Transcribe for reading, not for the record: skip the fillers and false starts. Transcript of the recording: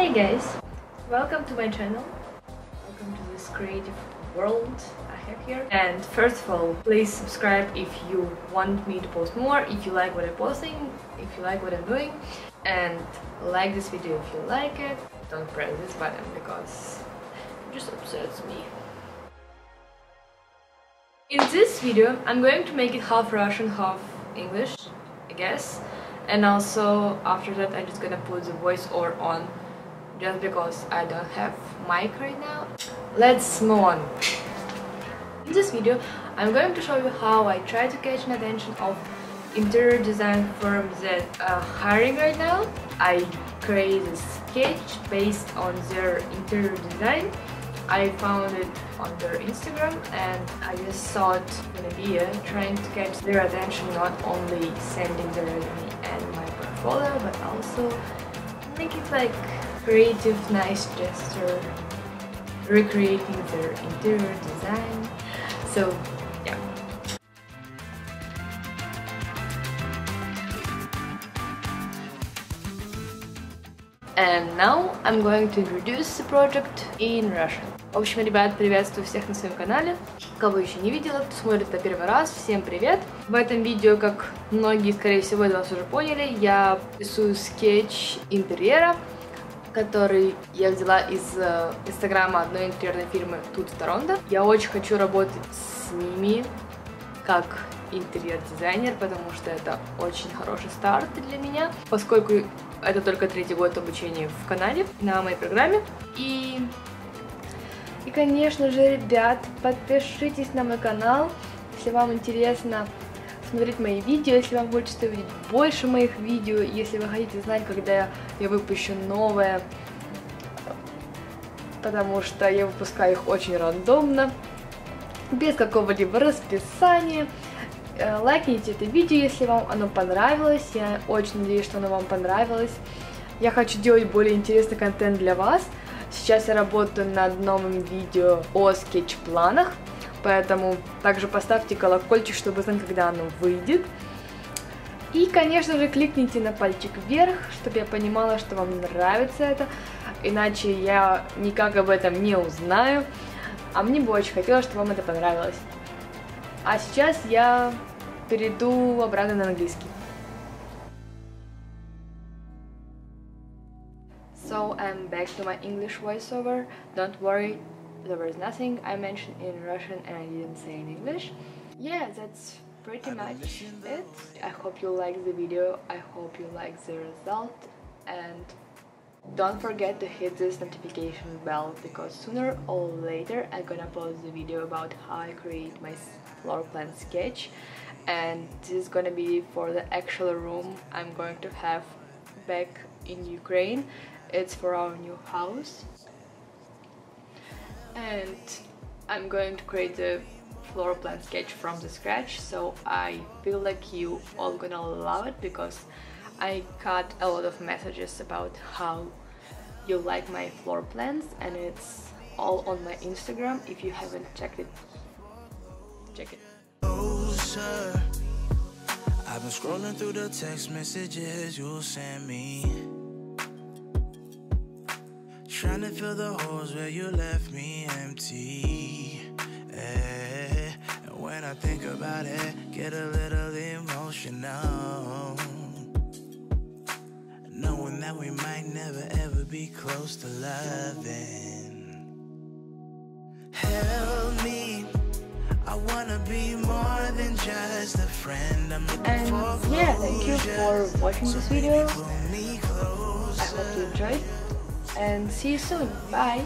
Hey guys, welcome to my channel. Welcome to this creative world I have here. And first of all, please subscribe if you want me to post more, if you like what I'm posting, if you like what I'm doing, and like this video if you like it. Don't press this button because it just upsets me. In this video, I'm going to make it half Russian, half English, I guess. And also after that I'm just gonna put the voiceover on just because I don't have mic right now. Let's move on. In this video I'm going to show you how I try to catch the attention of interior design firms that are hiring right now. I created a sketch based on their interior design. I found it on their Instagram and I just thought an idea trying to catch their attention, not only sending their resume and my portfolio, but also make it like creative, nice gesture, recreating their interior design. So yeah. And now I'm going to introduce the project in Russian. В общем, ребят, приветствую всех на своем канале. Кого еще не видела, кто смотрит на первый раз, всем привет! В этом видео, как многие, скорее всего, из вас уже поняли, я рисую скетч интерьера, который я взяла из инстаграма одной интерьерной фирмы II Торонто. Я очень хочу работать с ними как интерьер-дизайнер, потому что это очень хороший старт для меня, поскольку это только 3-й год обучения в канале на моей программе. И конечно же, ребят, подпишитесь на мой канал, если вам интересно смотреть мои видео, если вам хочется увидеть больше моих видео, если вы хотите знать, когда я выпущу новое, потому что я выпускаю их очень рандомно, без какого-либо расписания. Лайкните это видео, если вам оно понравилось. Я очень надеюсь, что оно вам понравилось. Я хочу делать более интересный контент для вас. Сейчас я работаю над новым видео о скетч-планах, поэтому также поставьте колокольчик, чтобы знать, когда оно выйдет. И, конечно же, кликните на пальчик вверх, чтобы я понимала, что вам нравится это, иначе я никак об этом не узнаю. А мне бы очень хотелось, чтобы вам это понравилось. А сейчас я перейду обратно на английский. So I'm back to my English voiceover. Don't worry, there was nothing I mentioned in Russian and I didn't say in English. Yeah, that's pretty much it. I hope you liked the video, I hope you liked the result, and don't forget to hit this notification bell because sooner or later I'm gonna post the video about how I create my floor plan sketch, and this is gonna be for the actual room I'm going to have back in Ukraine. It's for our new house, and I'm going to create a floor plan sketch from the scratch, so I feel like you all gonna love it because I got a lot of messages about how you like my floor plans, and it's all on my Instagram. If you haven't checked it, check it. I've been scrolling through the text messages you sent me, trying to fill the holes where you left me empty. And when I think about it, get a little emotional, knowing that we might never ever be close to loving. Help me, I wanna be more than just a friend. I'm looking for closure. Yeah, thank you for watching this video. I hope you enjoyed, and see you soon. Bye.